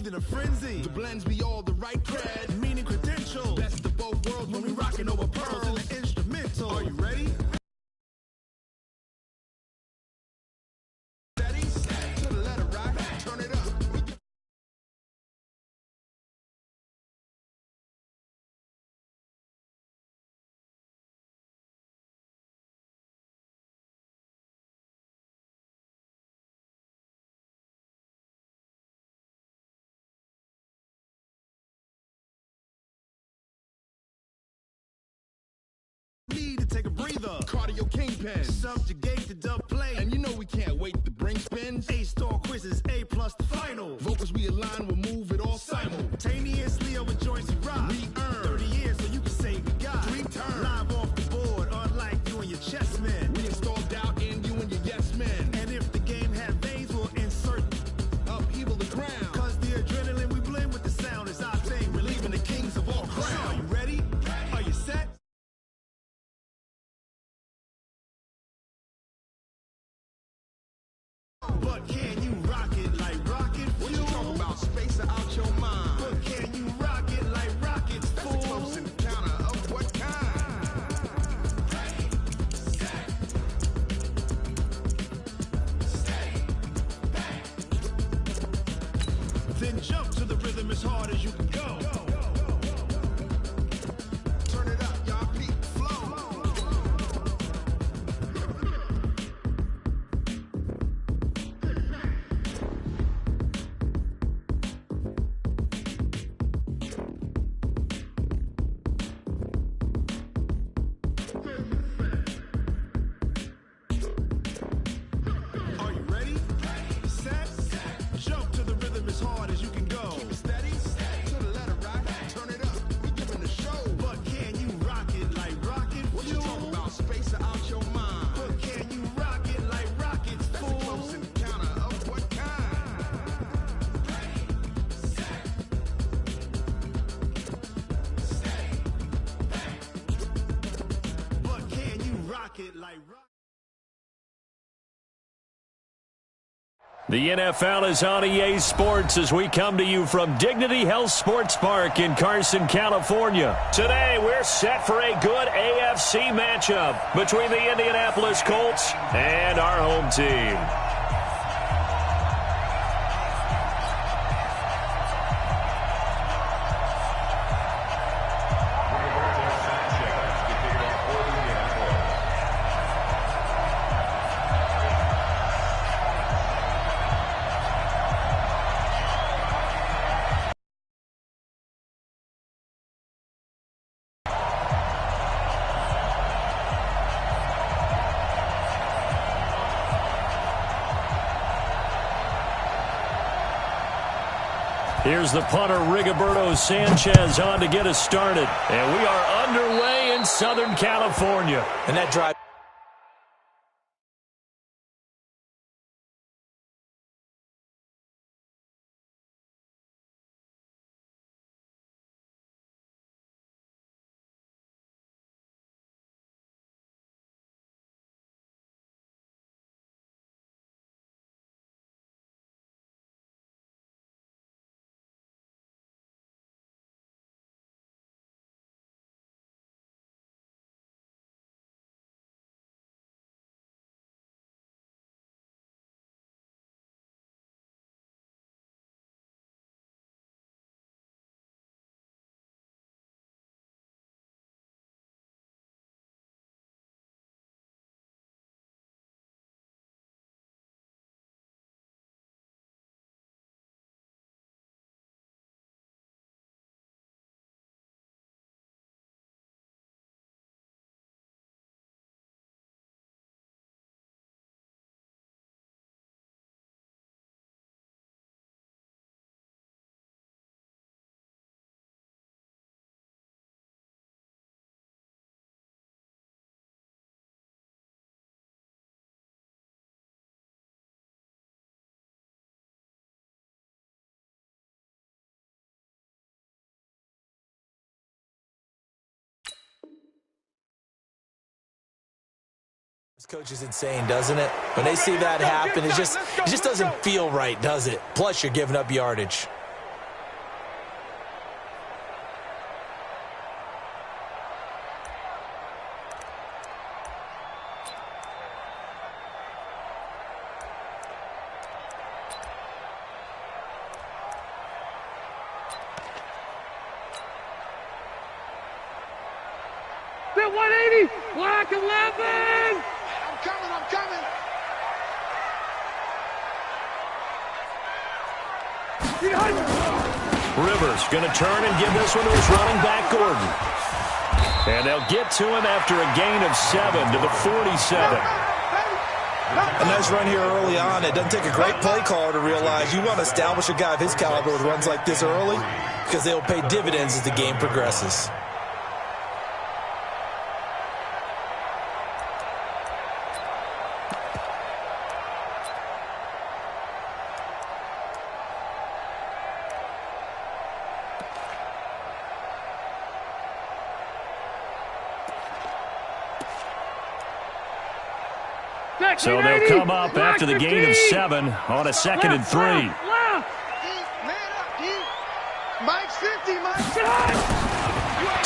in a frenzy. The blends be all the right cred, meaning credentials. Best of both worlds when we rockin' over pearls in the instrumental. Are you ready? Steady, to the letter rock, turn it up. Need to take a breather. Cardio kingpin. Subjugate the dub play. And you know we can't wait to bring spins. A-star quizzes, A+ the final. Vocals we align, we'll move it all simultaneously over joints we rock. We earn 30 years so you can say we got 3 turns. Live off the board, unlike you and your chess men. We install doubt in you and your yes men. And if the game had veins, we'll insert upheaval the ground. Cause the adrenaline we blend with the sound is our thing. Relieving the kings of all crowns. Are you ready? Are you set? But can you rock it like rocket fuel? What you talking about? Space out your mind. But can you rock it like rockets full? That's a close encounter of what kind? Ready, set, stay back. Then jump to the rhythm as hard as you can go. Turn it up, y'all, peak flow. Are you ready? Set, jump to the rhythm as hard as you can go. Keep it steady, to the letter rock, turn it up, we giving the show. But can you rock it like rocket fuel? What you talking about? Space out your mind. But can you rock it like rockets full? That's a close encounter of what kind? Ready, set, stay back. But can you rock it like rock? The NFL is on EA Sports as we come to you from Dignity Health Sports Park in Carson, California. Today, we're set for a good AFC matchup between the Indianapolis Colts and our home team. Here's the punter, Rigoberto Sanchez, on to get us started. And we are underway in Southern California. And that drive. This coach is insane, doesn't it? When they see that happen, it just doesn't feel right, does it? Plus, you're giving up yardage. Hit 180. Black 11. I'm coming. Rivers going to turn and give this one to his running back, Gordon. And they'll get to him after a gain of 7 to the 47. A nice run here early on. It doesn't take a great play caller to realize you want to establish a guy of his caliber with runs like this early because they will pay dividends as the game progresses. So they'll come up after the gain of 7 on a 2nd and 3. Man up, Mike's 50, Mike's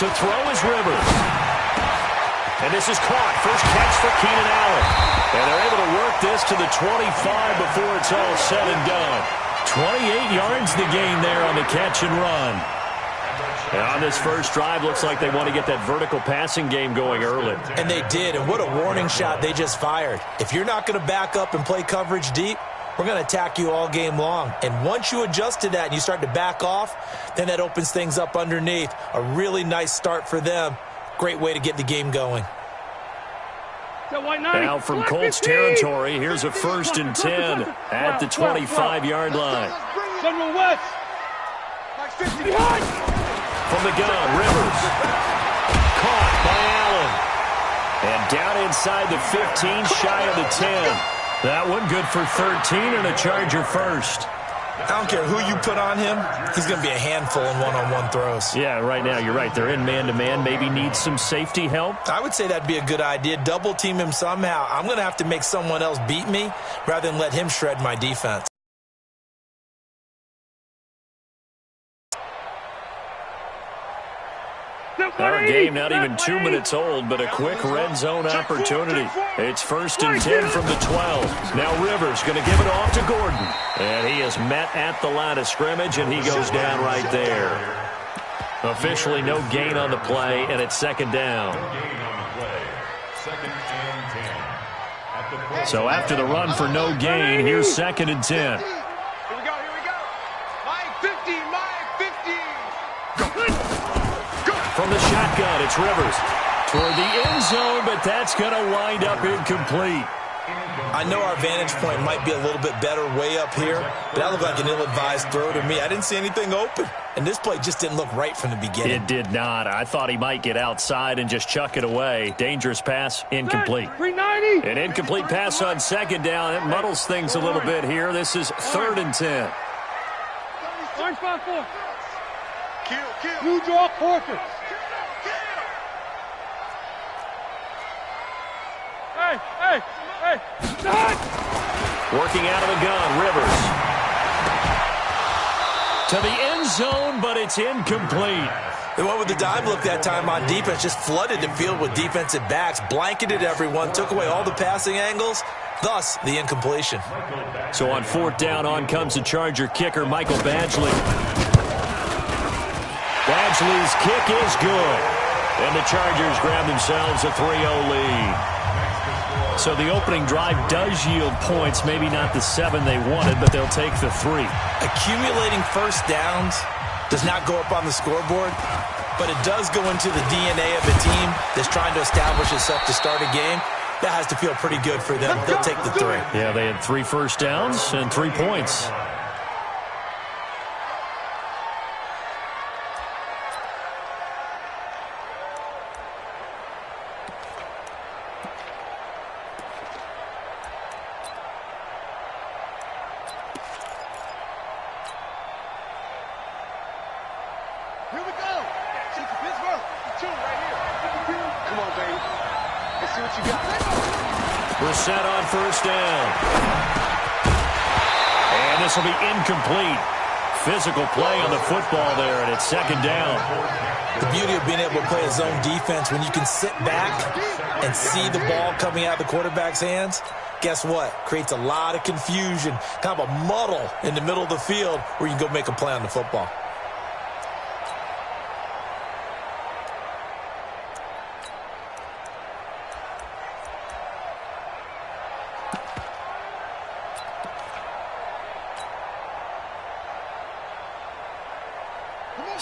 To throw is Rivers. And this is caught. First catch for Keenan Allen. And they're able to work this to the 25 before it's all said and done. 28 yards the gain there on the catch and run. And on this first drive, looks like they want to get that vertical passing game going early. And they did, and what a warning shot they just fired. If you're not going to back up and play coverage deep, we're going to attack you all game long. And once you adjust to that and you start to back off, then that opens things up underneath. A really nice start for them. Great way to get the game going. Now from Colts territory, here's a 1st and 10 at the 25-yard line. From the gun, Rivers. Caught by Allen. And down inside the 15, shy of the 10. That one good for 13 and a Charger first. I don't care who you put on him. He's going to be a handful in one-on-one throws. Yeah, right now, you're right. They're in man-to-man. Maybe needs some safety help. I would say that'd be a good idea. Double team him somehow. I'm going to have to make someone else beat me rather than let him shred my defense. Our game not even 2 minutes old, but a quick red zone opportunity. It's 1st and 10 from the 12. Now Rivers going to give it off to Gordon. And he is met at the line of scrimmage, and he goes down right there. Officially no gain on the play, and it's 2nd down. So after the run for no gain, here's 2nd and 10. Here we go. Mike 50, From the shotgun, it's Rivers. Toward the end zone, but that's going to wind up incomplete. I know our vantage point might be a little bit better way up here, but that looked like an ill-advised throw to me. I didn't see anything open, and this play just didn't look right from the beginning. It did not. I thought he might get outside and just chuck it away. Dangerous pass, incomplete. An incomplete pass on 2nd down. It muddles things a little bit here. This is 3rd and 10. Orange 5-4. Kill. New draw forfeit. Hey. Working out of the gun, Rivers. To the end zone, but it's incomplete. They went with the dive look that time on defense, just flooded the field with defensive backs, blanketed everyone, took away all the passing angles, thus the incompletion. So on 4th down, on comes the Charger kicker, Michael Badgley. Badgley's kick is good. And the Chargers grab themselves a 3-0 lead. So the opening drive does yield points, maybe not the 7 they wanted, but they'll take the 3. Accumulating first downs does not go up on the scoreboard, but it does go into the DNA of a team that's trying to establish itself to start a game. That has to feel pretty good for them. They'll take the 3. Yeah, they had 3 first downs and 3 points. We're set on 1st down. And this will be incomplete. Physical play on the football there, and it's 2nd down. The beauty of being able to play a zone defense, when you can sit back and see the ball coming out of the quarterback's hands, guess what? Creates a lot of confusion, kind of a muddle in the middle of the field where you can go make a play on the football.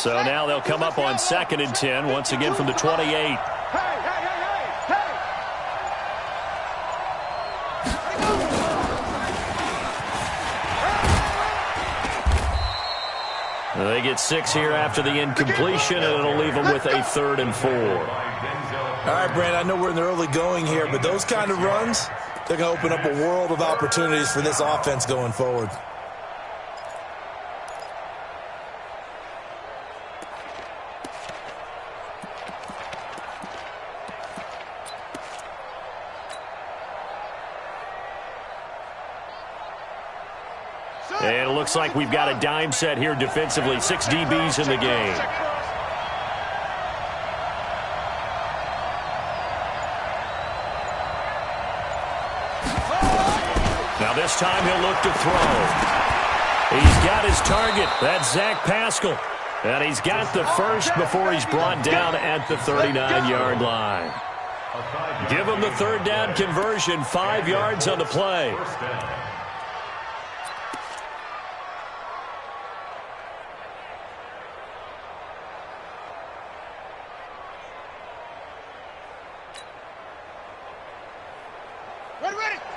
So now they'll come up on 2nd and 10, once again from the 28. They get 6 here after the incompletion, and it'll leave them with a 3rd and 4. All right, Brand, I know we're in the early going here, but those kind of runs, they're going to open up a world of opportunities for this offense going forward. And it looks like we've got a dime set here defensively. 6 DBs in the game. Now this time he'll look to throw. He's got his target. That's Zach Pascal. And he's got the first before he's brought down at the 39-yard line. Give him the 3rd down conversion. 5 yards on the play.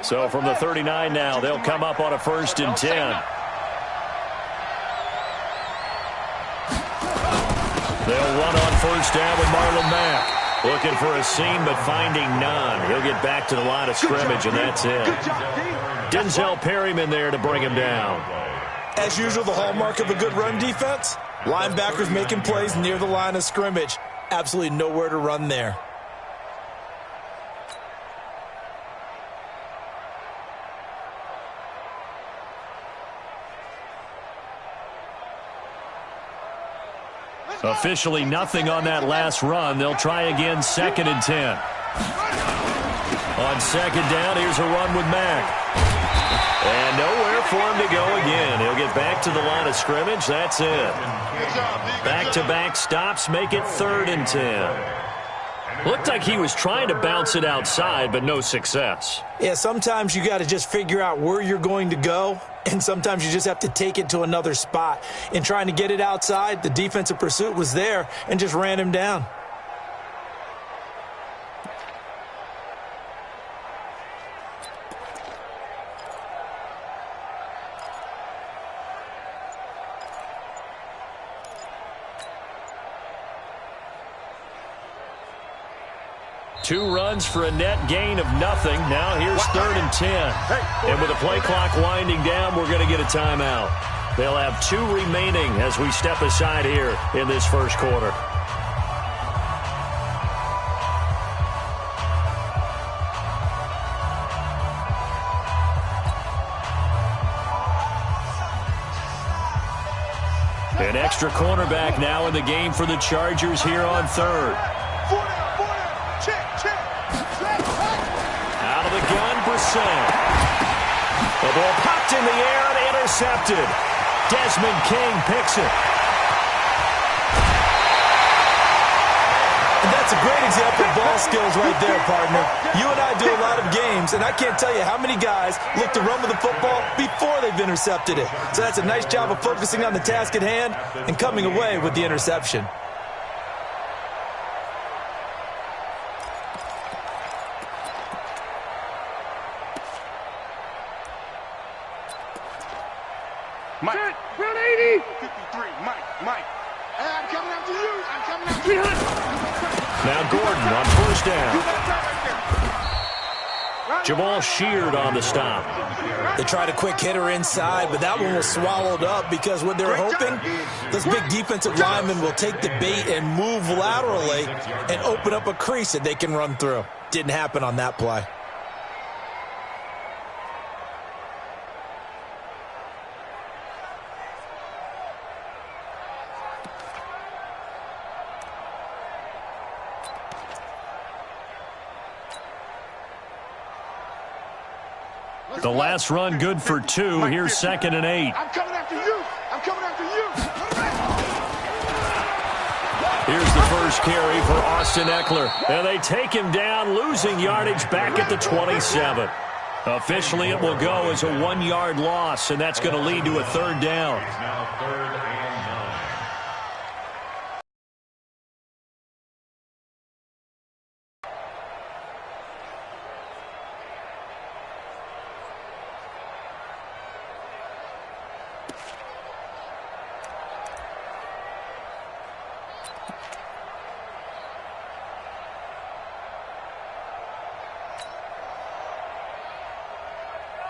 So from the 39 now, they'll come up on a 1st and 10. They'll run on 1st down with Marlon Mack. Looking for a seam, but finding none. He'll get back to the line of scrimmage, and that's it. Denzel Perryman there to bring him down. As usual, the hallmark of a good run defense, linebackers making plays near the line of scrimmage. Absolutely nowhere to run there. Officially nothing on that last run. They'll try again, 2nd and 10. On 2nd down, here's a run with Mack. And nowhere for him to go again. He'll get back to the line of scrimmage. That's it. Back-to-back stops make it 3rd and 10. Looked like he was trying to bounce it outside, but no success. Yeah, sometimes you got to just figure out where you're going to go, and sometimes you just have to take it to another spot. In trying to get it outside, the defensive pursuit was there and just ran him down. Two runs for a net gain of nothing. Now here's 3rd and 10. And with the play clock winding down, we're going to get a timeout. They'll have 2 remaining as we step aside here in this first quarter. An extra cornerback now in the game for the Chargers here on 3rd. Out of the gun, Brissett. The ball popped in the air and intercepted. Desmond King picks it. And that's a great example of ball skills right there, partner. You and I do a lot of games, and I can't tell you how many guys look to run with the football before they've intercepted it. So that's a nice job of focusing on the task at hand and coming away with the interception. Mike. Front 80. 53, Mike. Hey, I'm coming after you. Now Gordon on 1st down. Jamal Sheard on the stop. They tried a quick hitter inside, but that one was swallowed up because what they're hoping, those big defensive linemen will take the bait and move laterally and open up a crease that they can run through. Didn't happen on that play. The last run good for 2. Here's 2nd and 8. I'm coming after you. Here's the first carry for Austin Eckler. And they take him down, losing yardage back at the 27. Officially, it will go as a 1-yard loss, and that's going to lead to a 3rd down.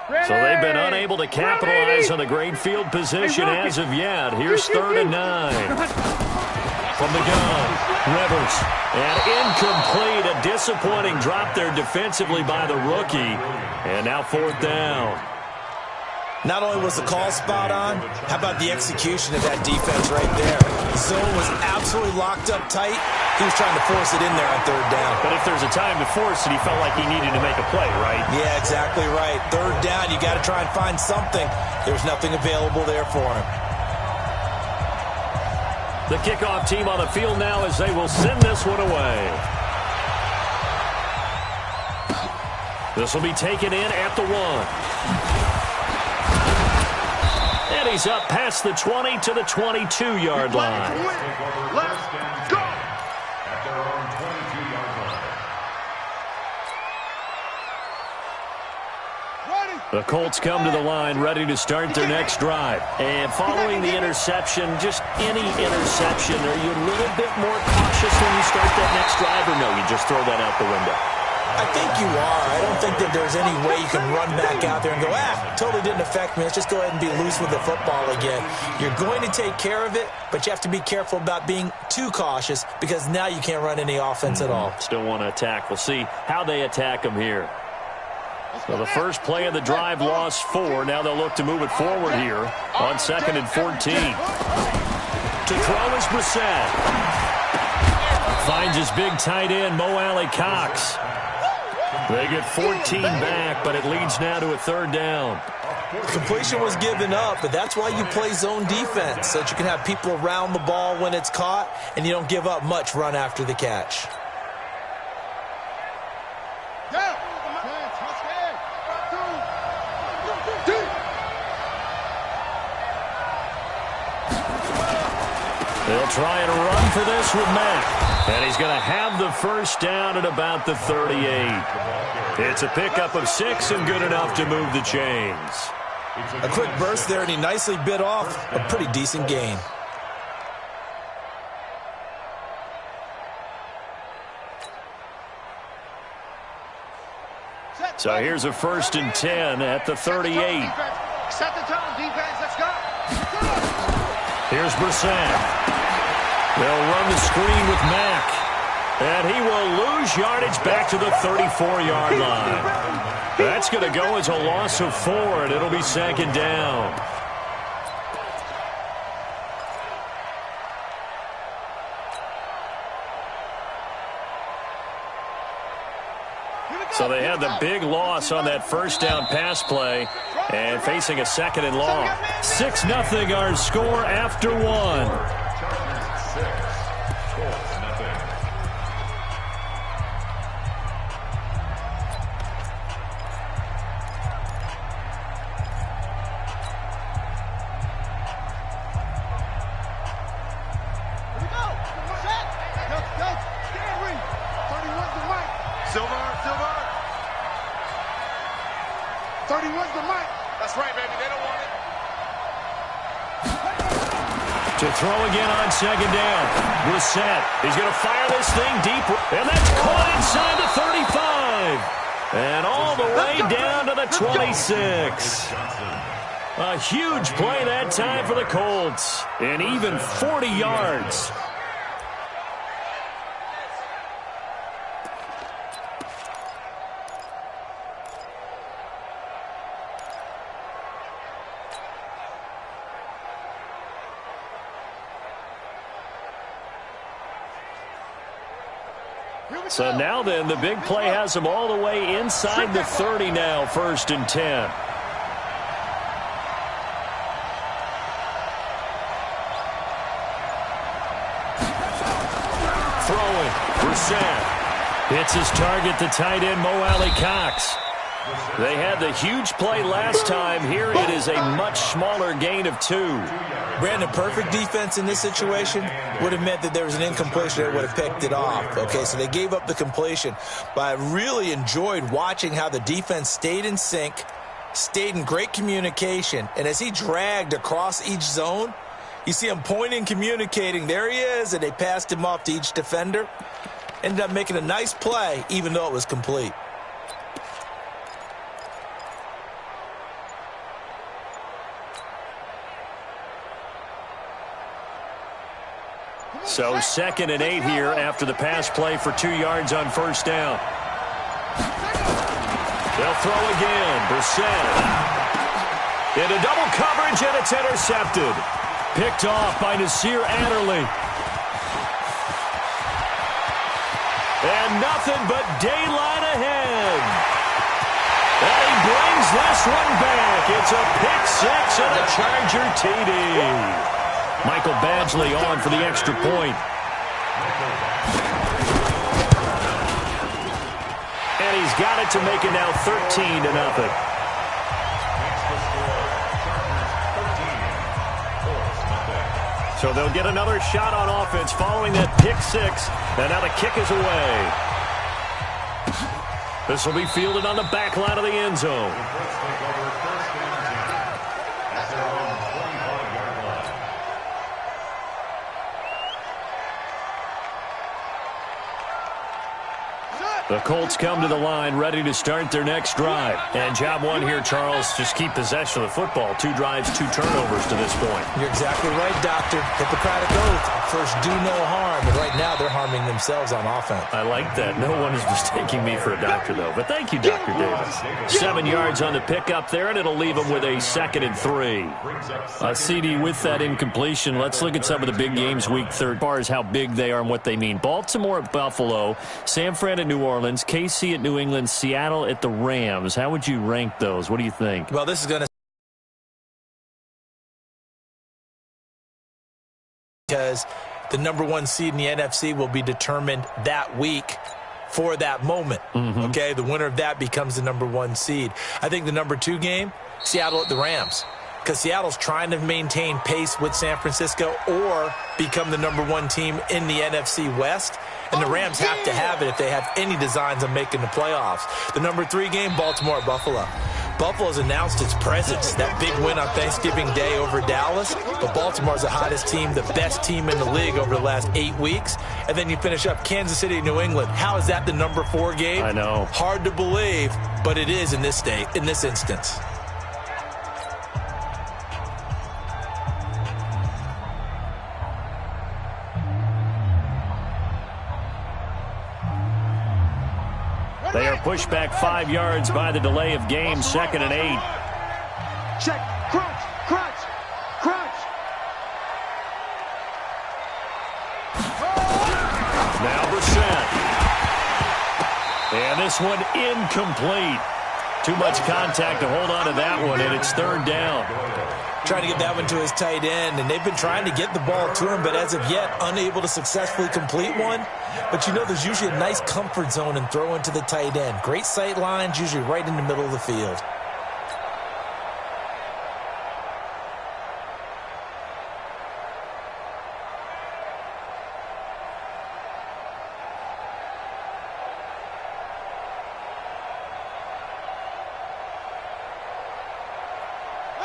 So they've been unable to capitalize on the great field position as of yet. Here's 3rd and 9. From the gun, Rivers. And incomplete. A disappointing drop there defensively by the rookie. And now 4th down. Not only was the call spot on, how about the execution of that defense right there? The zone was absolutely locked up tight. He was trying to force it in there on 3rd down. But if there's a time to force it, he felt like he needed to make a play, right? Yeah, exactly right. 3rd down, you got to try and find something. There's nothing available there for him. The kickoff team on the field now as they will send this one away. This will be taken in at the 1. And he's up past the 20 to the 22-yard line. Let's go. The Colts come to the line ready to start their next drive. And following the interception, just any interception, are you a little bit more cautious when you start that next drive, or no, you just throw that out the window? I think you are. I don't think that there's any way you can run back out there and go, totally didn't affect me. Let's just go ahead and be loose with the football again. You're going to take care of it, but you have to be careful about being too cautious because now you can't run any offense at all. Still want to attack. We'll see how they attack them here. So the first play of the drive lost 4. Now they'll look to move it forward here on 2nd and 14. To throw is Brissett. Finds his big tight end, Mo Alley-Cox. They get 14 back, but it leads now to a 3rd down. Completion was given up, but that's why you play zone defense, so that you can have people around the ball when it's caught, and you don't give up much run after the catch. They'll try and run for this with Mack. And he's going to have the first down at about the 38. It's a pickup of 6 and good enough to move the chains. A quick burst there, and he nicely bit off a pretty decent gain. So here's a 1st and 10 at the 38. Set the tone, defense. Let's go. Here's Brissett. They'll run the screen with Mack. And he will lose yardage back to the 34-yard line. That's going to go as a loss of 4, and it'll be 2nd down. So they had the big loss on that 1st down pass play and facing a 2nd and long. 6-0 our score after 1. To throw again on 2nd down. Brissett. He's going to fire this thing deep. And that's caught inside the 35. And all the way down to the 26. A huge play that time for the Colts. And even 40 yards. So now then, the big play has them all the way inside the 30 now, 1st and 10. Throwing, Brissett. Hits his target, the tight end, Mo Alley-Cox. They had the huge play last time. Here it is a much smaller gain of 2. Brandon, perfect defense in this situation would have meant that there was an incompletion that would have picked it off. Okay, so they gave up the completion. But I really enjoyed watching how the defense stayed in sync, stayed in great communication. And as he dragged across each zone, you see him pointing, communicating. There he is, and they passed him off to each defender. Ended up making a nice play, even though it was complete. So 2nd and 8 here after the pass play for 2 yards on first down. They'll throw again. Brissett. Into double coverage, and it's intercepted. Picked off by Nasir Adderley. And nothing but daylight ahead. And he brings this one back. It's a pick six and a Charger TD. Michael Badgley on for the extra point. And he's got it to make it now 13-0. So they'll get another shot on offense following that pick six. And now the kick is away. This will be fielded on the back line of the end zone. The Colts come to the line ready to start their next drive. And job one here, Charles, just keep possession of the football. 2 drives, 2 turnovers to this point. You're exactly right, Doctor. Hippocratic oath. First, do no harm. And right now, they're harming themselves on offense. I like that. No one is mistaking me for a doctor, though. But thank you, Dr. Davis. 7 yards on the pickup there, and it'll leave them with a 2nd and 3. CD, with that incompletion, let's look at some of the big games week 3 as far as how big they are and what they mean. Baltimore at Buffalo, San Fran at New Orleans, KC at New England, Seattle at the Rams. How would you rank those? What do you think? Well, this is going to because the number 1 seed in the NFC will be determined that week for that moment. Okay, the winner of that becomes the number 1 seed. I think the number 2 game, Seattle at the Rams, because Seattle's trying to maintain pace with San Francisco or become the number 1 team in the NFC West. And the Rams have to have it if they have any designs on making the playoffs. The number 3 game, Baltimore at Buffalo. Buffalo's announced its presence, that big win on Thanksgiving Day over Dallas. But Baltimore's the hottest team, the best team in the league over the last 8 weeks. And then you finish up Kansas City, New England. How is that the number 4 game? I know. Hard to believe, but it is in this instance. They are pushed back 5 yards by the delay of game, 2nd and 8. Check. Crunch. Crunch. Crunch. Now Brissett. And this one incomplete. Too much contact to hold on to that one, and it's 3rd down. Trying to get that one to his tight end, and they've been trying to get the ball to him, but as of yet, unable to successfully complete one. But you know, there's usually a nice comfort zone in throwing to the tight end. Great sight lines, usually right in the middle of the field.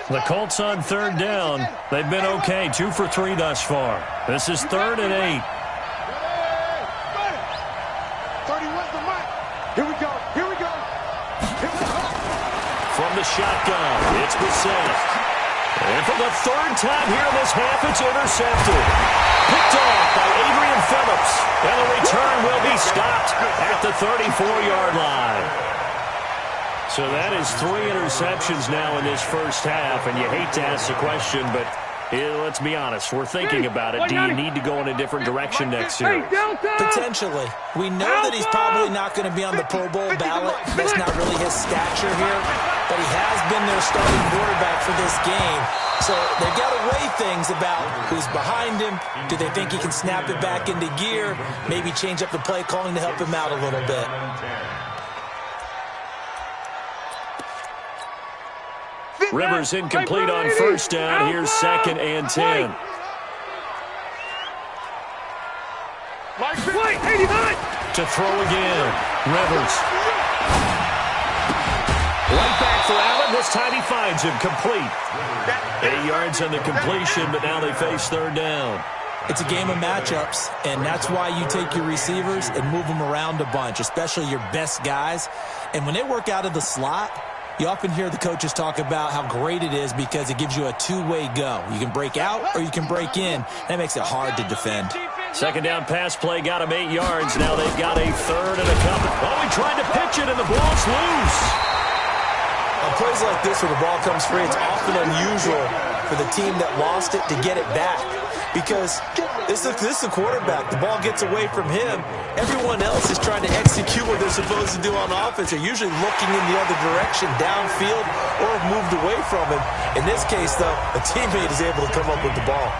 The Colts on 3rd down. They've been okay, 2 for 3 thus far. This is 3rd and 8. 31's the mark. Here we go. Here we go. Here we go. From the shotgun, it's Brissett. And for the 3rd time here in this half, it's intercepted. Picked off by Adrian Phillips. And the return will be stopped at the 34-yard line. So that is 3 interceptions now in this first half, and you hate to ask the question, but let's be honest. We're thinking about it. Do you need to go in a different direction next series? Potentially. We know that he's probably not going to be on the Pro Bowl ballot. That's not really his stature here, but he has been their starting quarterback for this game. So they've got to weigh things about who's behind him. Do they think he can snap it back into gear? Maybe change up the play calling to help him out a little bit. Rivers incomplete on first down. Here's 2nd and 10. To throw again. Rivers. Right back for Allen. This time he finds him complete. 8 yards on the completion, but now they face 3rd down. It's a game of matchups, and that's why you take your receivers and move them around a bunch, especially your best guys. And when they work out of the slot, you often hear the coaches talk about how great it is because it gives you a two-way go. You can break out or you can break in. That makes it hard to defend. Second down pass play got him 8 yards. Now they've got a third and a couple. Oh, he tried to pitch it, and the ball's loose. On plays like this where the ball comes free, it's often unusual for the team that lost it to get it back. Because this is the quarterback. The ball gets away from him. Everyone else is trying to execute what they're supposed to do on offense. They're usually looking in the other direction, downfield, or have moved away from him. In this case, though, a teammate is able to come up with the ball.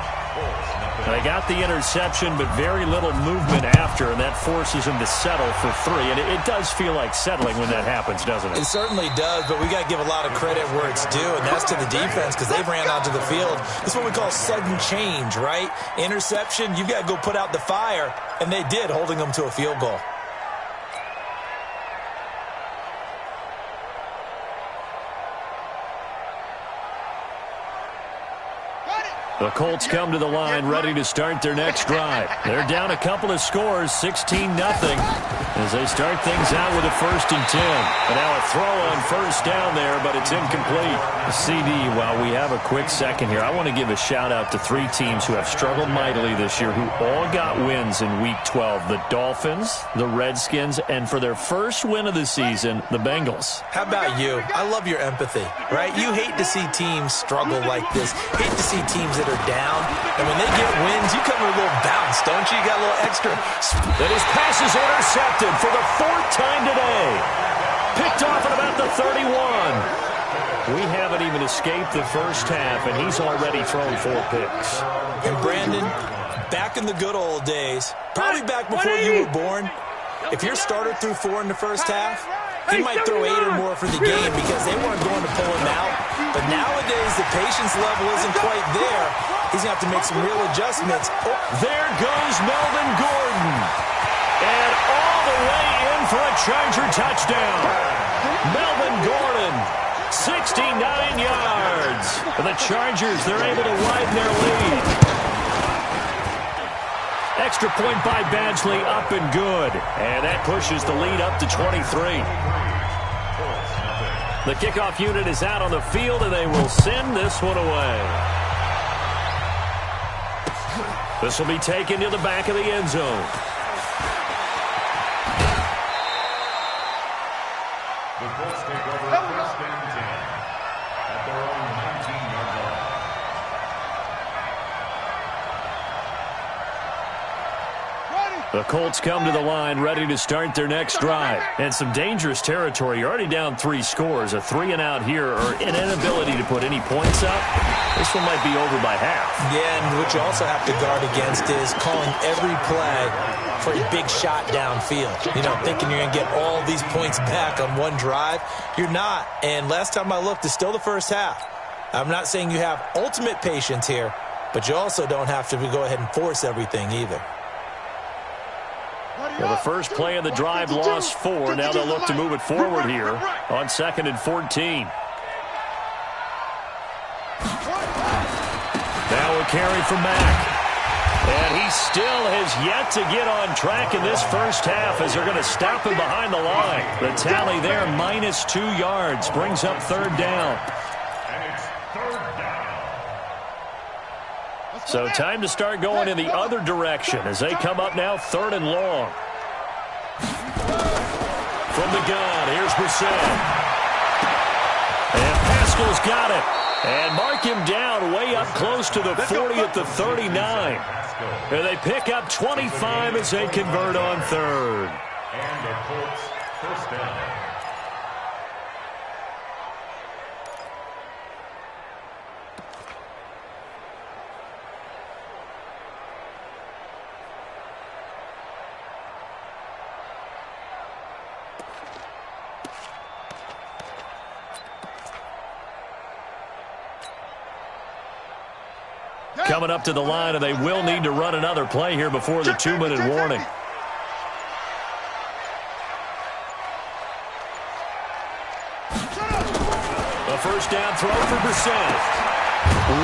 They got the interception, but very little movement after, and that forces him to settle for 3. And it does feel like settling when that happens, doesn't it? It certainly does, but we got to give a lot of credit where it's due, and that's to the defense because they ran onto the field. This is what we call sudden change, right? Interception, you've got to go put out the fire, and they did, holding them to a field goal. The Colts come to the line ready to start their next drive. They're down a couple of scores, 16-0, as they start things out with a 1st and 10. And now a throw on first down there, but it's incomplete. CD, while we have a quick second here, I want to give a shout-out to 3 teams who have struggled mightily this year, who all got wins in Week 12. The Dolphins, the Redskins, and for their first win of the season, the Bengals. How about you? I love your empathy, right? You hate to see teams struggle like this. Hate to see teams that are down, and when they get wins, you come with a little bounce, don't you? You got a little extra. That his pass is intercepted for the 4th time today. Picked off at about the 31. We haven't even escaped the first half, and he's already thrown 4 picks. And Brandon, back in the good old days, probably back before you were born, if your starter threw 4 in the first half, he might throw 8 or more for the game because they weren't going to pull him out. But nowadays, the patience level isn't quite there. He's going to have to make some real adjustments. Oh, there goes Melvin Gordon. And all the way in for a Charger touchdown. Melvin Gordon, 69 yards. For the Chargers, they're able to widen their lead. Extra point by Badgley, up and good. And that pushes the lead up to 23. The kickoff unit is out on the field, and they will send this one away. This will be taken to the back of the end zone. The Colts take over 1st and 10 at their own 19-yard line. The Colts come to the line ready to start their next drive. And some dangerous territory. You're already down 3 scores. A 3-and-out here, or an inability to put any points up. This one might be over by half. Yeah, and what you also have to guard against is calling every play for a big shot downfield. You know, thinking you're going to get all these points back on one drive. You're not. And last time I looked, it's still the first half. I'm not saying you have ultimate patience here, but you also don't have to go ahead and force everything either. Well, the first play of the drive lost 4. Now they'll look to move it forward here on 2nd and 14. Now a carry from Mack. And he still has yet to get on track in this first half as they're going to stop him behind the line. The tally there, minus 2 yards, brings up 3rd down. And it's 3rd down. So time to start going in the other direction as they come up now 3rd and long. From the gun, here's Brissett. And Pascal's got it. And mark him down way up close to the 40 at the 39. And they pick up 25 as they convert on 3rd. And the Colts 1st down. Coming up to the line, and they will need to run another play here before the 2-minute warning. A first down throw for Brissett.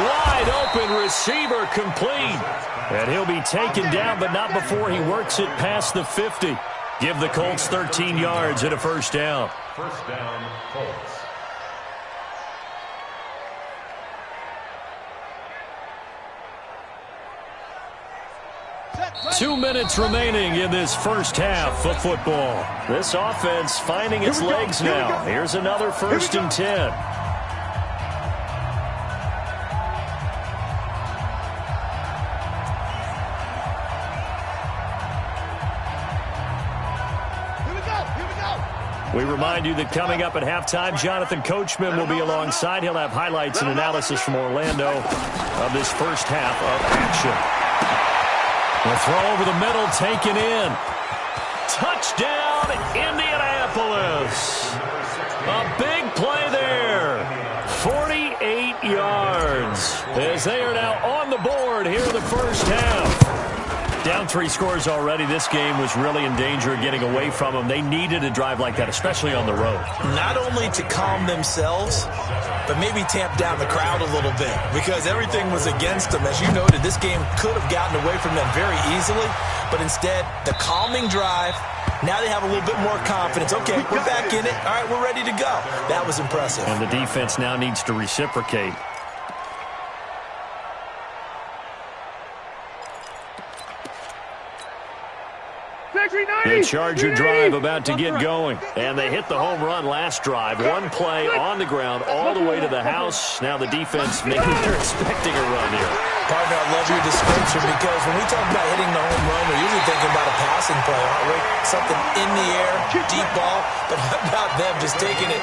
Wide open receiver complete. And he'll be taken down, but not before he works it past the 50. Give the Colts 13 yards and a first down. 1st down, Colts. 2 minutes remaining in this first half of football. This offense finding its legs now. Here's another 1st and 10. We remind you that coming up at halftime, Jonathan Coachman will be alongside. He'll have highlights and analysis from Orlando of this first half of action. The throw over the middle, taken in. Touchdown, Indianapolis. A big play there. 48 yards as they are now on the board here in the first half. Down 3 scores already. This game was really in danger of getting away from them. They needed a drive like that, especially on the road. Not only to calm themselves, but maybe tamp down the crowd a little bit because everything was against them. As you noted, this game could have gotten away from them very easily, but instead, the calming drive, now they have a little bit more confidence. Okay, we're back in it. All right, we're ready to go. That was impressive. And the defense now needs to reciprocate. The Charger drive about to get going. And they hit the home run last drive. One play on the ground all the way to the house. Now the defense, maybe they're expecting a run here. Partner, I love your description because when we talk about hitting the home run, we're usually thinking about a passing play, aren't we? Something in the air, deep ball. But how about them just taking it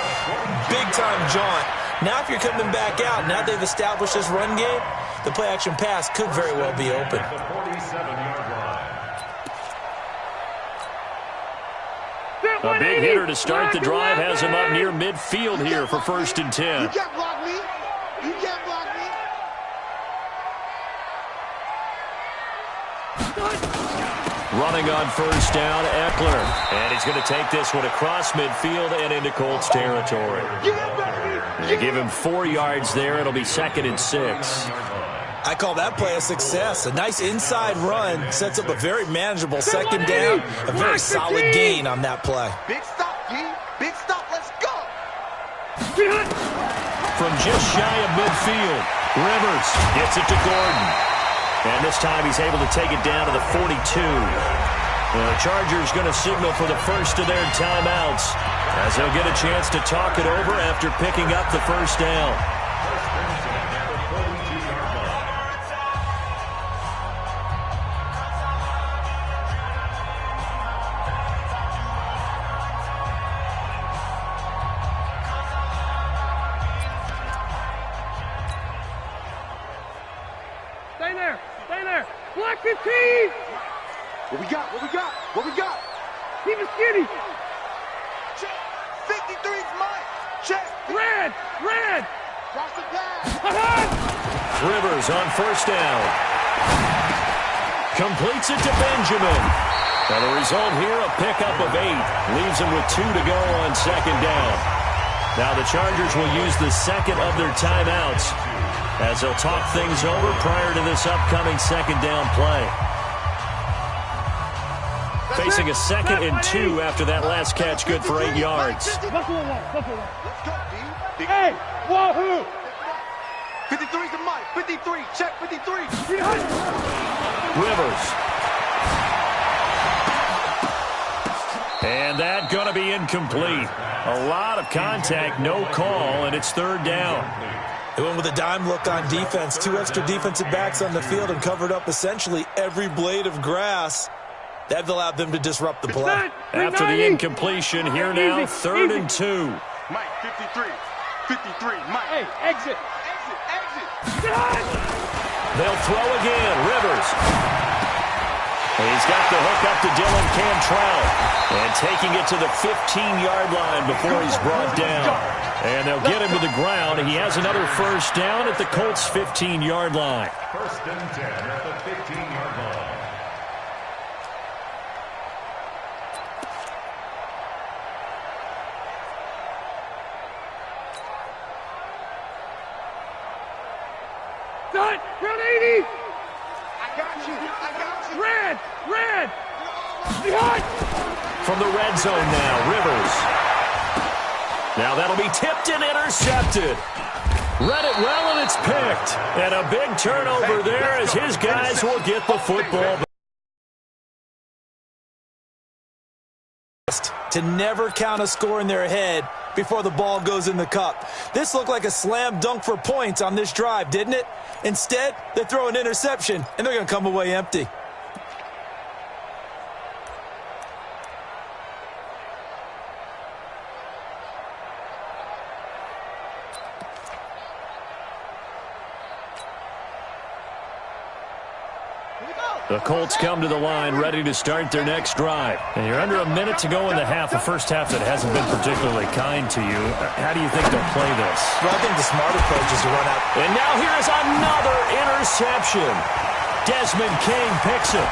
big-time jaunt? Now if you're coming back out, now they've established this run game, the play-action pass could very well be open. The 47-yard line. A big hitter to start the drive has him up near midfield here for 1st and 10. You can't block me. You can't block me. Running on 1st down, Eckler. And he's going to take this one across midfield and into Colts territory. They give him 4 yards there. It'll be 2nd and 6. I call that play a success. A nice inside run sets up a very manageable 2nd down. A very solid gain on that play. Big stop, G. Big stop. Let's go. From just shy of midfield, Rivers gets it to Gordon. And this time he's able to take it down to the 42. The Chargers going to signal for the first of their timeouts as they'll get a chance to talk it over after picking up the 1st down. Stay there. Black 15. What we got? What we got? What we got? Keep it skinny. Check. 53's mine. Check. Red. Cross the pass. Rivers on 1st down. Completes it to Benjamin. And the result here, a pickup of 8. Leaves him with 2 to go on 2nd down. Now the Chargers will use the 2nd of their timeouts as they'll talk things over prior to this upcoming 2nd down play. Facing a 2nd and 2 after that last catch, good for 8 yards. Buffalo one. Let's go, D. Hey, wahoo! 53's the mic. 53. Check 53. Rivers. And that going to be incomplete. A lot of contact, no call, and it's 3rd down. They went with a dime look on defense. 2 extra defensive backs on the field and covered up essentially every blade of grass. That allowed them to disrupt the play. After the incompletion, here now, 3rd and 2. Mike, 53. 53. Mike. Hey, exit. They'll throw again. Rivers. He's got the hook up to Dylan Cantrell. And taking it to the 15-yard line before he's brought down. And they'll get him to the ground. He has another 1st down at the Colts' 15-yard line. 1st and 10 at the 15-yard line. Done. Round 80. I got you. Red. Behind. From the red zone now, Rivers. Now that'll be tipped and intercepted. Read it well, and it's picked. And a big turnover there as his guys will get the football back. to never count a score in their head before the ball goes in the cup. This looked like a slam dunk for points on this drive, didn't it? Instead, they throw an interception, and they're going to come away empty. The Colts come to the line ready to start their next drive. And you're under a minute to go in the half, a first half that hasn't been particularly kind to you. How do you think they'll play this? Well, I think the smart approach is to run out. And now here is another interception. Desmond King picks it.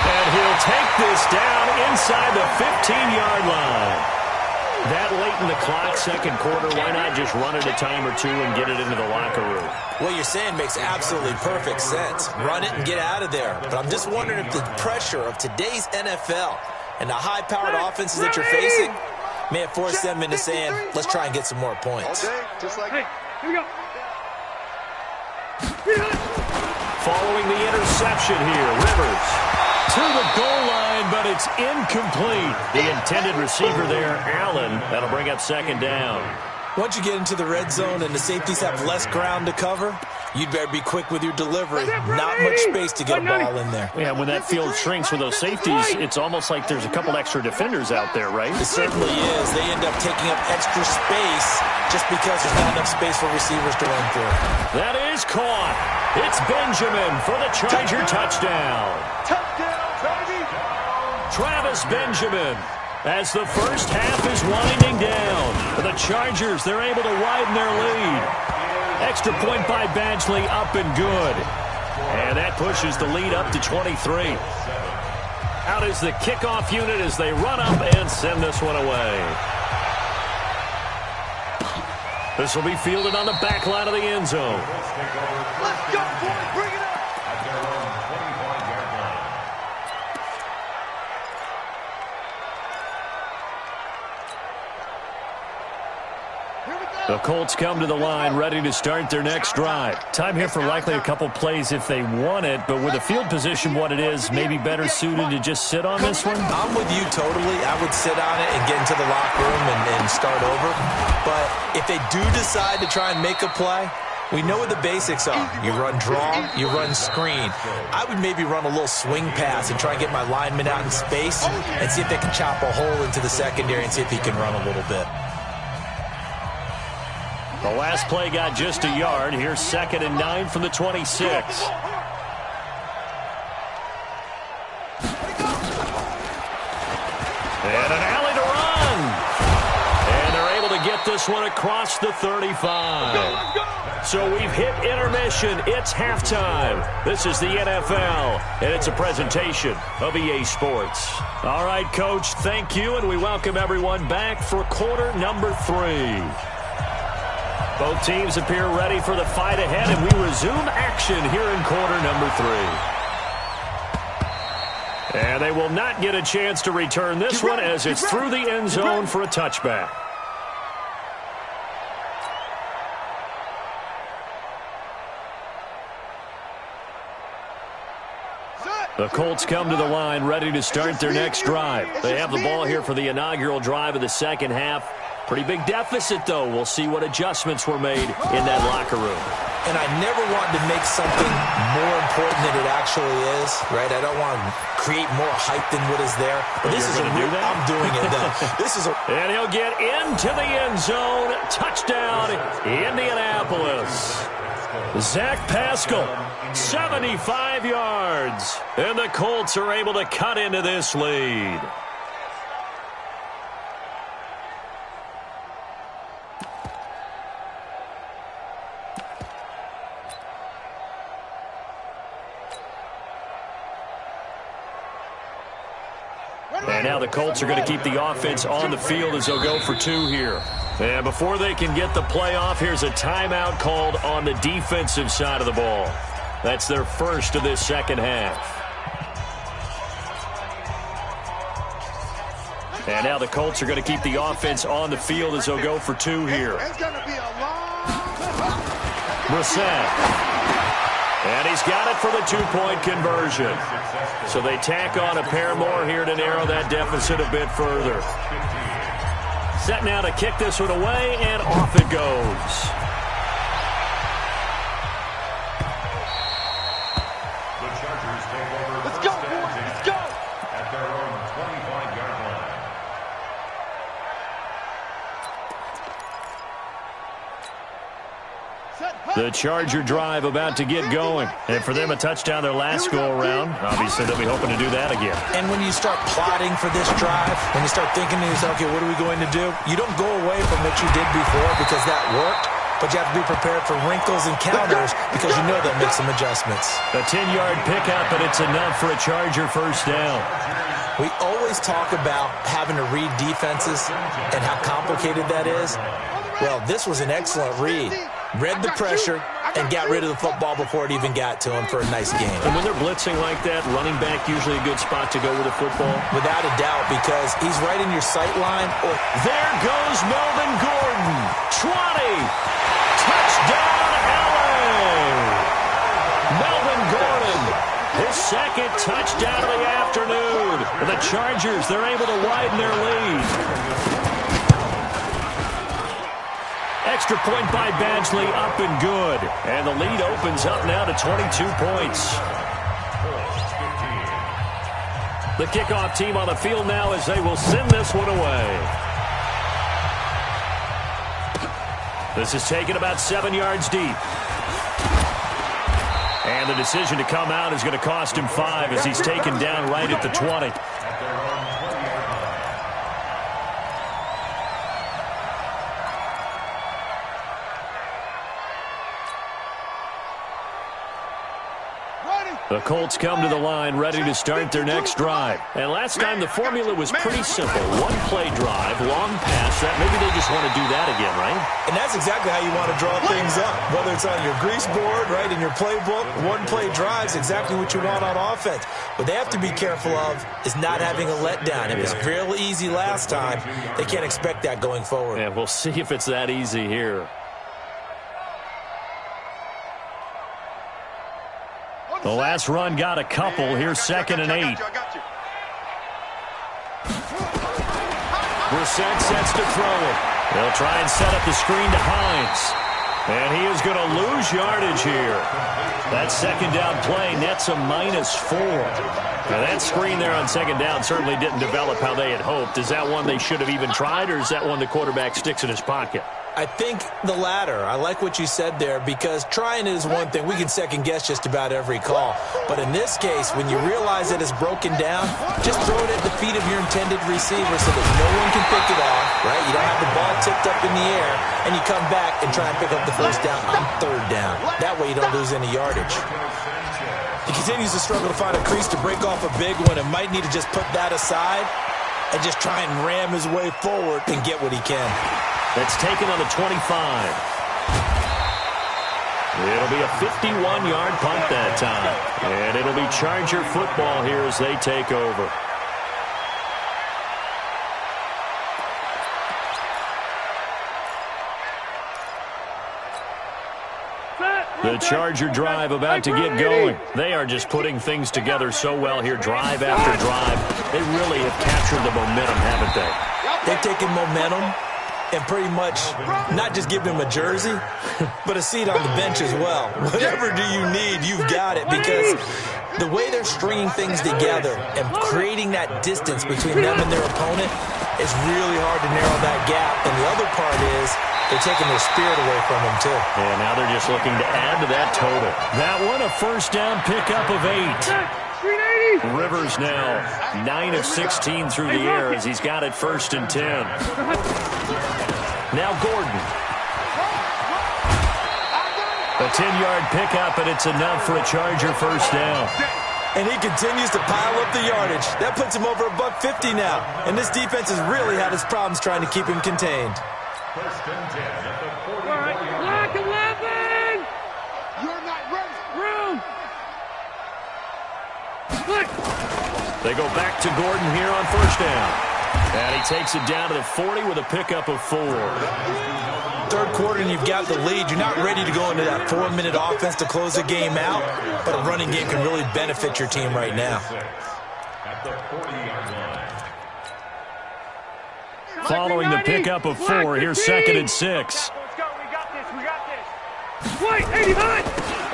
And he'll take this down inside the 15-yard line. That late in the clock, second quarter, why not just run it a time or two and get it into the locker room? What you're saying makes absolutely perfect sense. Run it and get out of there. But I'm just wondering if the pressure of today's NFL and the high-powered offenses that you're facing may have forced them into saying, let's try and get some more points. Hey, here we go. Following the interception here, Rivers to the goal line, but it's incomplete. The intended receiver there, Allen. That'll bring up second down. Once you get into the red zone and the safeties have less ground to cover, you'd better be quick with your delivery. Not much space to get a ball in there. Yeah, when that field shrinks with those safeties, it's almost like there's a couple extra defenders out there, right? It certainly is. They end up taking up extra space just because there's not enough space for receivers to run through. That is caught. It's Benjamin for the Charger touchdown. Travis Benjamin, as the first half is winding down. For the Chargers, they're able to widen their lead. Extra point by Badgley, up and good. And that pushes the lead up to 23. Out is the kickoff unit as they run up and send this one away. This will be fielded on the back line of the end zone. Let's go, boys. Bring it up. At their own 25-yard line. The Colts come to the line ready to start their next drive. Time here for likely a couple plays if they want it, but with the field position what it is, maybe better suited to just sit on this one? I'm with you totally. I would sit on it and get into the locker room and start over. But if they do decide to try and make a play, we know what the basics are. You run draw, you run screen. I would maybe run a little swing pass and try and get my lineman out in space and see if they can chop a hole into the secondary and see if he can run a little bit. The last play got just a yard. Here's 2nd and 9 from the 26. And an alley to run. And they're able to get this one across the 35. So we've hit intermission. It's halftime. This is the NFL, and it's a presentation of EA Sports. All right, Coach, thank you, and we welcome everyone back for quarter number 3. Both teams appear ready for the fight ahead, and we resume action here in quarter number 3. And they will not get a chance to return this one as it's through the end zone for a touchback. The Colts come to the line ready to start their next drive. They have the ball here for the inaugural drive of the second half. Pretty big deficit, though. We'll see what adjustments were made in that locker room. And I never want to make something more important than it actually is, right? I don't want to create more hype than what is there. But this is a real, I'm doing it, though. This is a... And he'll get into the end zone. Touchdown, Indianapolis. Zach Pascal, 75 yards. And the Colts are able to cut into this lead. And now the Colts are going to keep the offense on the field as they'll go for 2 here. And before they can get the play off, here's a timeout called on the defensive side of the ball. That's their first of this second half. And now the Colts are going to keep the offense on the field as they'll go for 2 here. It's going to be a long... Brissett. And he's got it for the two-point conversion. So they tack on a pair more here to narrow that deficit a bit further. Set now to kick this one away, and off it goes. The Chargers take over. Let's go, boys. Let's go. At their own 25-yard line. The Charger drive about to get going. And for them, a touchdown their last go-around. Obviously, they'll be hoping to do that again. And when you start plotting for this drive, when you start thinking to yourself, okay, what are we going to do? You don't go away from what you did before because that worked, but you have to be prepared for wrinkles and counters because you know they'll make some adjustments. A 10-yard pickup, and it's enough for a Charger first down. We always talk about having to read defenses and how complicated that is. Well, this was an excellent read. Read the pressure and got rid of the football before it even got to him for a nice game. And when they're blitzing like that, running back usually a good spot to go with the football? Without a doubt, because he's right in your sight line. There goes Melvin Gordon. 20. Touchdown, LA. Melvin Gordon, his second touchdown of the afternoon. And the Chargers, they're able to widen their lead. Extra point by Badgley, up and good. And the lead opens up now to 22 points. The kickoff team on the field now as they will send this one away. This is taken about 7 yards deep. And the decision to come out is going to cost him 5 as he's taken down right at the 20. The Colts come to the line ready to start their next drive. And last time the formula was pretty simple. One-play drive, long pass. That maybe they just want to do that again, right? And that's exactly how you want to draw things up. Whether it's on your grease board, right, in your playbook, one-play drives exactly what you want on offense. What they have to be careful of is not having a letdown. It was real easy last time. They can't expect that going forward. Yeah, we'll see if it's that easy here. The last run got a couple. Here's 2nd and 8. Brissett sets to throw it. They'll try and set up the screen to Hines. And he is going to lose yardage here. That second down play nets a -4. Now that screen there on second down certainly didn't develop how they had hoped. Is that one they should have even tried, or is that one the quarterback sticks in his pocket? I think the latter. I like what you said there because trying is one thing. We can second guess just about every call. But in this case, when you realize that it's broken down, just throw it at the feet of your intended receiver so that no one can pick it off, right? You don't have the ball tipped up in the air, and you come back and try and pick up the first down on 3rd down. That way you don't lose any yardage. He continues to struggle to find a crease to break off a big one and might need to just put that aside and just try and ram his way forward and get what he can. That's taken on the 25. It'll be a 51-yard punt that time. And it'll be Charger football here as they take over. The Charger drive about to get going. They are just putting things together so well here, drive after drive. They really have captured the momentum, haven't they? They've taken momentum and pretty much not just give him a jersey, but a seat on the bench as well. Whatever do you need, you've got it, because the way they're stringing things together and creating that distance between them and their opponent is really hard to narrow that gap. And the other part is they're taking their spirit away from them, too. And now they're just looking to add to that total. That one, a first down pickup of 8. Rivers now 9 of 16 through the air as he's got it 1st and 10. Now Gordon. A 10-yard pickup, and it's enough for a Charger first down. And he continues to pile up the yardage. That puts him over $150 now. And this defense has really had its problems trying to keep him contained. 1st and 10 at the 40. Block 11! You're not ready. Room! They go back to Gordon here on 1st down. And he takes it down to the 40 with a pickup of 4. Third quarter and you've got the lead. You're not ready to go into that 4-minute offense to close the game out, but a running game can really benefit your team right now. At the 40-yard line. Following the pickup of 4, here's 2nd and 6. Let's go. We got this. We got this. Wait, 89.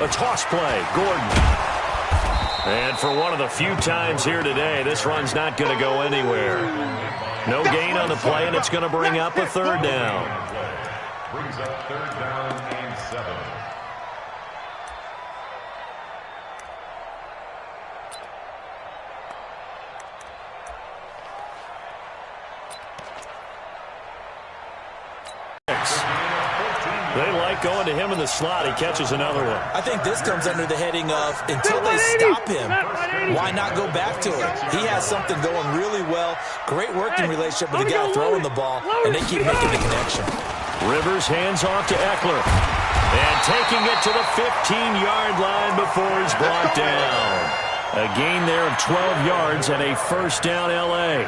A toss play, Gordon. And for one of the few times here today, this run's not going to go anywhere. No gain on the play, and it's going to bring up a 3rd down. Brings up 3rd down and 7. They like going to him in the slot. He catches another one. I think this comes under the heading of until they stop him, why not go back to him? He has something going really well. Great working relationship with the guy throwing the ball, and they keep making the connection. Rivers hands off to Eckler. And taking it to the 15-yard line before he's brought down. A gain there of 12 yards and a 1st down L.A.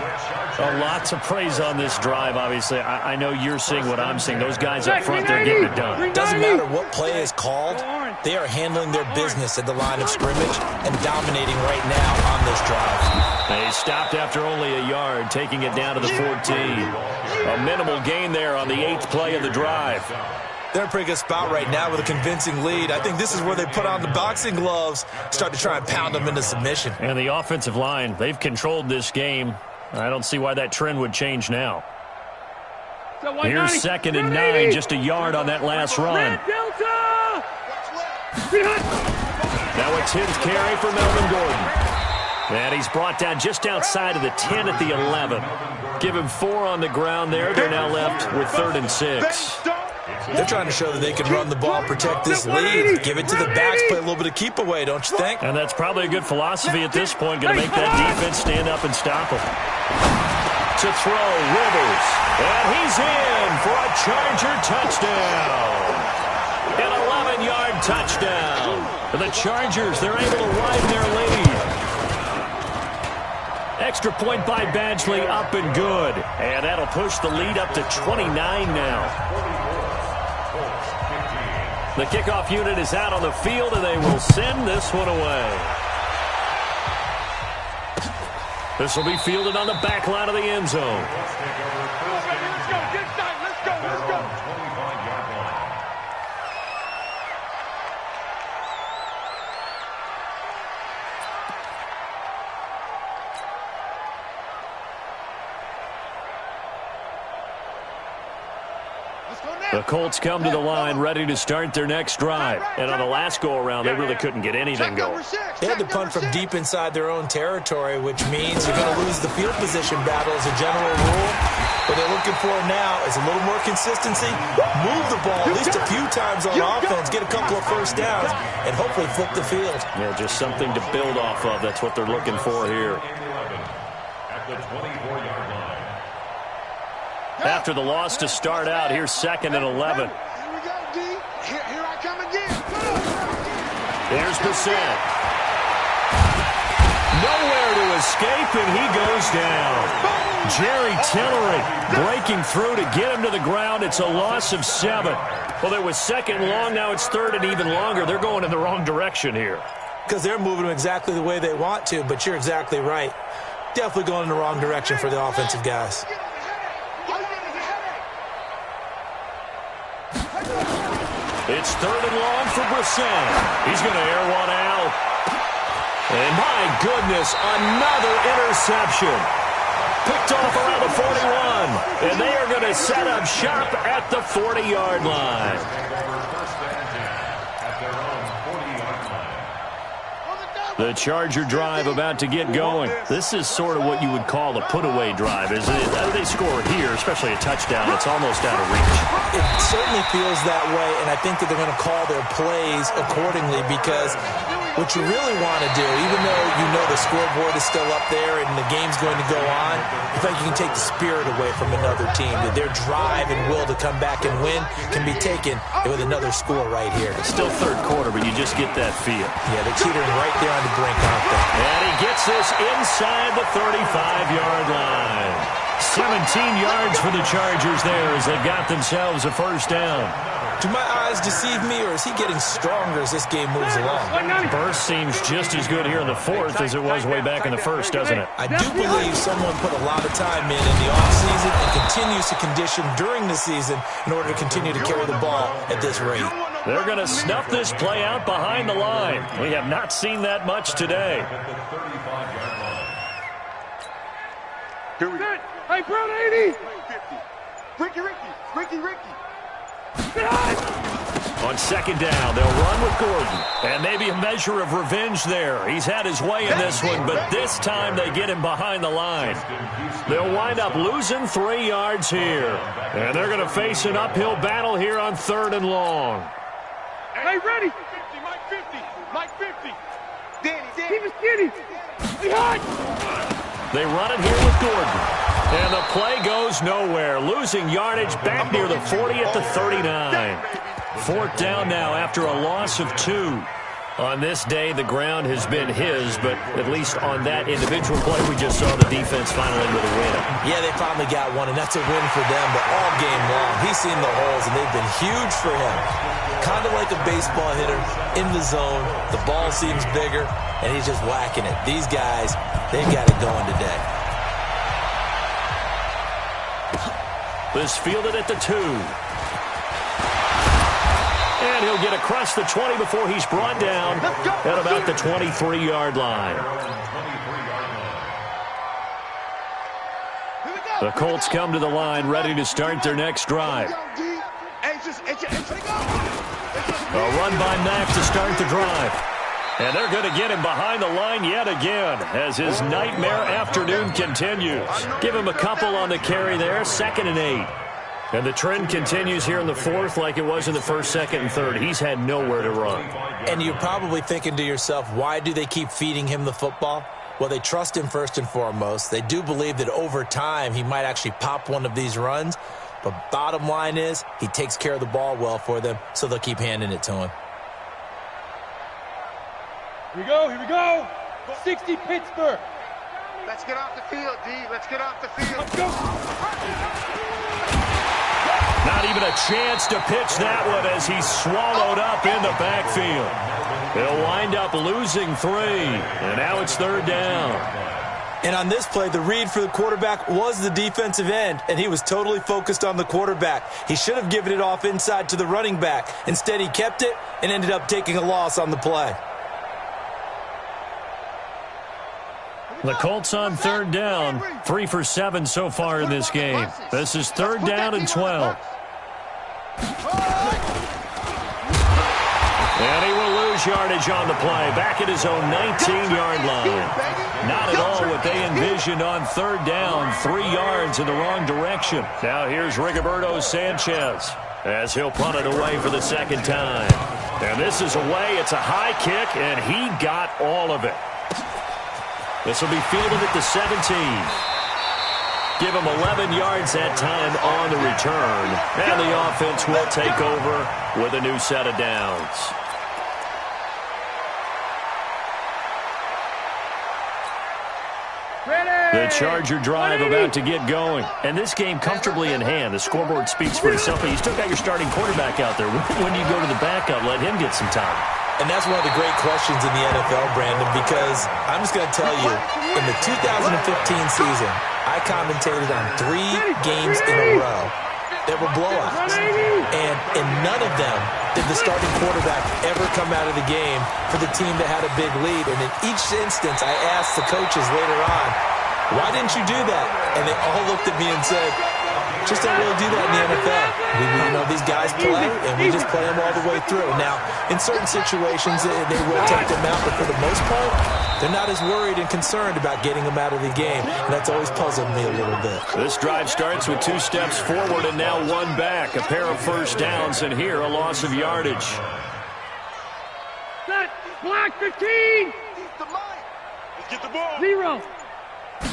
Lots of praise on this drive, obviously. I know you're seeing what I'm seeing. Those guys up front, they're getting it done. It doesn't matter what play is called. They are handling their business at the line of scrimmage and dominating right now on this drive. They stopped after only a yard, taking it down to the 14. A minimal gain there on the 8th play of the drive. They're in a pretty good spot right now with a convincing lead. I think this is where they put on the boxing gloves, start to try and pound them into submission. And the offensive line, they've controlled this game. I don't see why that trend would change now. Here's 2nd and 9, just a yard on that last run. Now it's his carry for Melvin Gordon. And he's brought down just outside of the 10 at the 11. Give him 4 on the ground there. They're now left with 3rd and 6. They're trying to show that they can run the ball, protect this lead, give it to the backs, play a little bit of keep away, don't you think? And that's probably a good philosophy at this point, going to make that defense stand up and stop them. To throw, Rivers, and he's in for a Charger touchdown. An 11-yard touchdown. For the Chargers, they're able to widen their lead. Extra point by Badgley, up and good. And that'll push the lead up to 29 now. The kickoff unit is out on the field, and they will send this one away. This will be fielded on the back line of the end zone. Let's go. Get inside. Let's go. Let's go. 25-yard line. The Colts come to the line ready to start their next drive. And on the last go-around, they really couldn't get anything going. They had to punt from deep inside their own territory, which means you're going to lose the field position battle as a general rule. What they're looking for now is a little more consistency, move the ball at least a few times on offense, get a couple of 1st downs, and hopefully flip the field. Yeah, just something to build off of. That's what they're looking for here. At the 24-yard line. After the loss to start out, here's 2nd and 11. Here we go, D. Here I come again. There's Bissett. Nowhere to escape, and he goes down. Jerry Tillery breaking through to get him to the ground. It's a loss of 7. Well, there was 2nd long. Now it's 3rd and even longer. They're going in the wrong direction here. Because they're moving them exactly the way they want to, but you're exactly right. Definitely going in the wrong direction for the offensive guys. It's 3rd and long for Brissett. He's going to air one out. And my goodness, another interception. Picked off around the 41. And they are going to set up shop at the 40-yard line. The Charger drive about to get going. This is sort of what you would call a put-away drive, isn't it? They score here, especially a touchdown. It's almost out of reach. It certainly feels that way, and I think that they're going to call their plays accordingly because what you really want to do, even though you know the scoreboard is still up there and the game's going to go on, I think you can take the spirit away from another team. That their drive and will to come back and win can be taken with another score right here. It's still 3rd quarter, but you just get that feel. Yeah, they're teetering right there on the brink, aren't they? And he gets this inside the 35-yard line. 17 yards for the Chargers there as they got themselves a first down. Do my eyes deceive me, or is he getting stronger as this game moves along? Burst seems just as good here in the fourth as it was way back in the first, doesn't it? I do believe someone put a lot of time in the offseason and continues to condition during the season in order to continue to carry the ball at this rate. They're going to snuff this play out behind the line. We have not seen that much today. Here we go. Hey, Brown 80. Ricky. On second down, they'll run with Gordon. And maybe a measure of revenge there. He's had his way in this one, but this time they get him behind the line. They'll wind up losing 3 yards here. And they're going to face an uphill battle here on 3rd and long. Hey, ready. Mike 50. Danny. Keep it skinny. Hey, hot. They run it here with Gordon. And the play goes nowhere, losing yardage back near the 40 at the 39. 4th down now after a loss of 2. On this day, the ground has been his, but at least on that individual play, we just saw the defense finally with a win. Yeah, they finally got one, and that's a win for them, but all game long, he's seen the holes, and they've been huge for him. Kind of like a baseball hitter in the zone. The ball seems bigger, and he's just whacking it. These guys, they've got it going today. This fielded at the 2. And he'll get across the 20 before he's brought down at about the 23-yard line. The Colts come to the line ready to start their next drive. A run by Mack to start the drive. And they're going to get him behind the line yet again as his nightmare afternoon continues. Give him a couple on the carry there, 2nd and 8. And the trend continues here in the 4th like it was in the 1st, 2nd, and 3rd. He's had nowhere to run. And you're probably thinking to yourself, why do they keep feeding him the football? Well, they trust him first and foremost. They do believe that over time he might actually pop one of these runs. But bottom line is he takes care of the ball well for them, so they'll keep handing it to him. Here we go. 60 Pittsburgh. Let's get off the field, D. Let's get off the field. Let's go. Not even a chance to pitch that one as he's swallowed up in the backfield. They'll wind up losing 3, and now it's 3rd down. And on this play, the read for the quarterback was the defensive end, and he was totally focused on the quarterback. He should have given it off inside to the running back. Instead, he kept it and ended up taking a loss on the play. The Colts on 3rd down, 3 for 7 so far in this game. This is 3rd down and 12. And he will lose yardage on the play, back at his own 19-yard line. Not at all what they envisioned on 3rd down, 3 yards in the wrong direction. Now here's Rigoberto Sanchez as he'll punt it away for the 2nd time. And this is away. It's a high kick, and he got all of it. This will be fielded at the 17. Give him 11 yards that time on the return. And the offense will take over with a new set of downs. The Charger drive about to get going. And this game comfortably in hand. The scoreboard speaks for itself. But you still got your starting quarterback out there. When you go to the backup, let him get some time. And that's one of the great questions in the NFL, Brandon, because I'm just going to tell you, in the 2015 season, I commentated on 3 games in a row that were blowouts. And in none of them did the starting quarterback ever come out of the game for the team that had a big lead. And in each instance, I asked the coaches later on, why didn't you do that? And they all looked at me and said, just don't really do that in the NFL. These guys play, and we just play them all the way through. Now, in certain situations, they will take them out, but for the most part, they're not as worried and concerned about getting them out of the game, and that's always puzzled me a little bit. This drive starts with 2 steps forward and now 1 back. A pair of first downs, and here a loss of yardage. Set. Black 15. Let's get the ball. 0.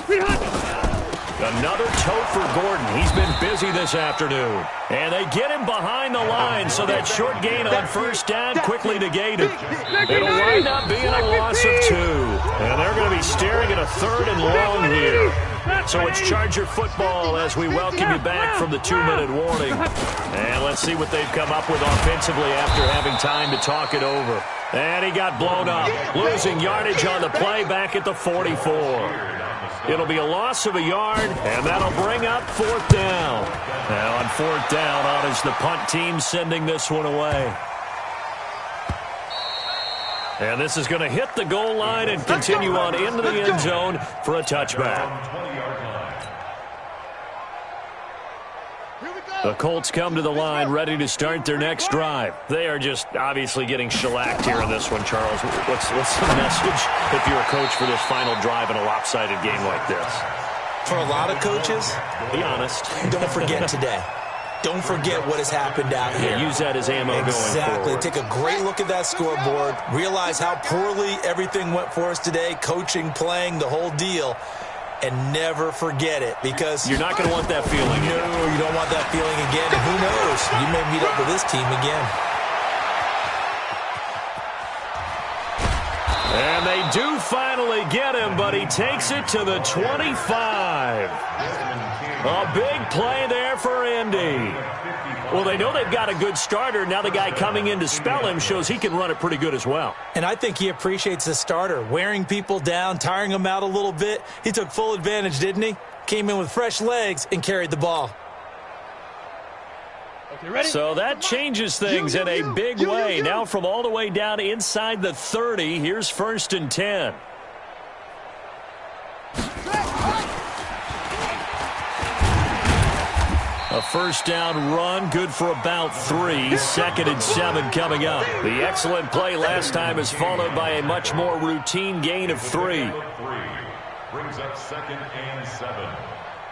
300. Another tote for Gordon. He's been busy this afternoon. And they get him behind the line, so that short gain on first down quickly negated. It'll wind up being a loss of 2. And they're going to be staring at a 3rd and long here. So it's Charger football as we welcome you back from the 2-minute warning. And let's see what they've come up with offensively after having time to talk it over. And he got blown up, losing yardage on the play back at the 44. It'll be a loss of a yard, and that'll bring up 4th down. Now on 4th down, on is the punt team sending this one away. And this is going to hit the goal line and continue on into the end zone for a touchback. The Colts come to the line ready to start their next drive. They are just obviously getting shellacked here in this one, Charles. What's the message if you're a coach for this final drive in a lopsided game like this? For a lot of coaches, be honest. Don't forget today. Don't forget what has happened out here. Use that as ammo going forward. Exactly. Take a great look at that scoreboard. Realize how poorly everything went for us today. Coaching, playing, the whole deal. And never forget it, because you're not going to want that feeling again. No, you don't want that feeling again. And who knows? You may meet up with this team again. And they do finally get him, but he takes it to the 25. A big play there for Indy. Well, they know they've got a good starter. Now the guy coming in to spell him shows he can run it pretty good as well. And I think he appreciates the starter, wearing people down, tiring them out a little bit. He took full advantage, didn't he? Came in with fresh legs and carried the ball. Okay, ready? So that changes things in a big way. Now from all the way down inside the 30, here's 1st and 10. A first down run, good for about 3. 2nd and 7 coming up. The excellent play last time is followed by a much more routine gain of 3. Brings up 2nd and 7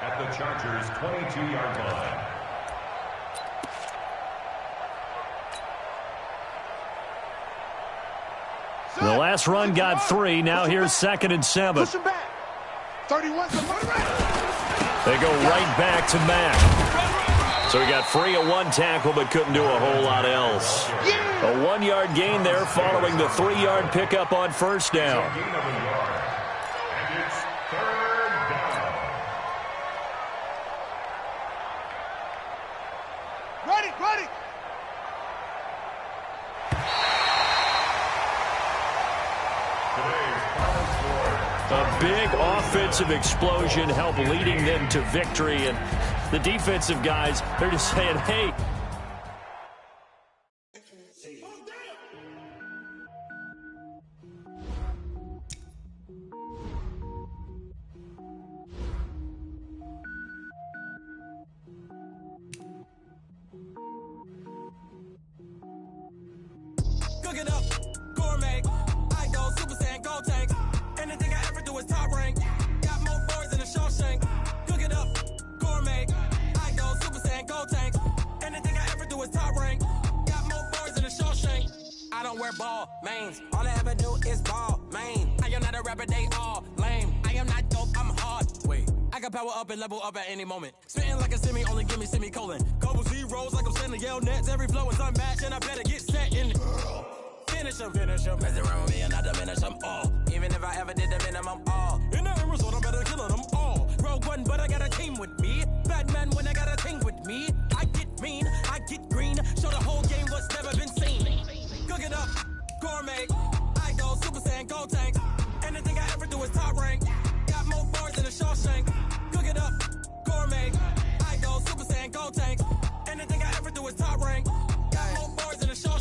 at the Chargers' 22-yard line. The last run got 3. Now here's 2nd and 7. Push him back. 31. They go right back to Mack. So he got free of 1 tackle but couldn't do a whole lot else. A 1-yard gain there following the 3-yard pickup on first down. And it's 3rd down. Ready. A big offensive explosion helped leading them to victory, and the defensive guys, they're just saying, hey. Cook it up, gourmet. I go Super Saiyan, go tank. Anything I ever do is top rank. Got more boards than a Shawshank. Cook it up, gourmet. I go Super Saiyan, go tank. Anything I ever do is top rank. Got more boards than a Shawshank. I don't wear ball mains. All I ever do is ball main. I am not a rapper, they all lame. I am not dope, I'm hard. Wait, I can power up and level up at any moment. Spitting like a semi, only give me semicolon. Couple zeros like I'm sending yell nets. Every flow is unmatched and I better get set in. Finish him. Mess around with me and I diminish them all. Even if I ever did the minimum all. In the end result, I'm better killing them all. Rogue One, but I got a team with me. Batman when I got a team with me. I get mean, I get green. Show the whole game what's never been seen. Cook it up, gourmet. I go Super Saiyan, go tank. Anything I ever do is top rank. Got more bars than a Shawshank. Cook it up, gourmet. I go Super Saiyan, go tank. Anything I ever do is top rank.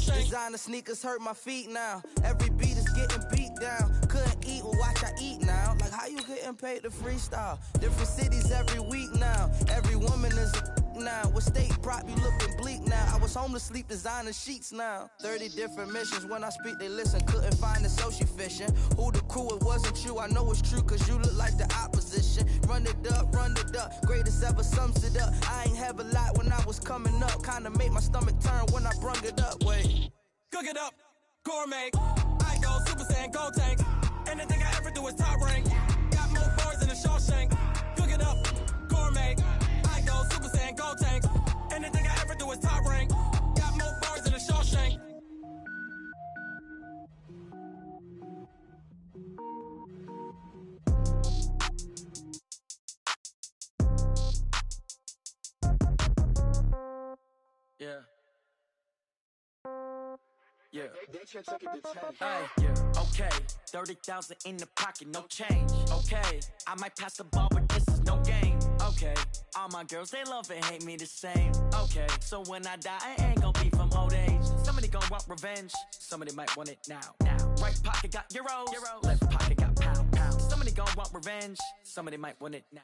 Designer sneakers hurt my feet now. Every beat is getting beat down. Couldn't eat, well watch I eat now. Like how you getting paid to freestyle? Different cities every week now. Every woman is a now. What state prop you looking bleak now? I was homeless, sleep designer sheets now. 30 different missions. When I speak they listen. Couldn't find the social fishing. Who the crew, it wasn't you. I know it's true cause you look like the opposition. Run it up. Greatest ever sums it up. I ain't have a lot when I was coming up. Kinda made my stomach turn when I brung it up. Wait. Cook it up, gourmet. I go Super Saiyan, go tank. Anything I ever do is top rank. Got more bars than a Shawshank. Cook it up, gourmet. I go Super Saiyan, go tank. Anything I ever do is top rank. Got more bars than a Shawshank. Yeah. Yeah. Hey, yeah. Okay. 30,000 in the pocket, no change. Okay. I might pass the ball, but this is no game. Okay. All my girls, they love and hate me the same. Okay. So when I die, I ain't gonna be from old age. Somebody gonna want revenge. Somebody might want it now. Right pocket got euros. Left pocket got pound. Somebody gonna want revenge. Somebody might want it now.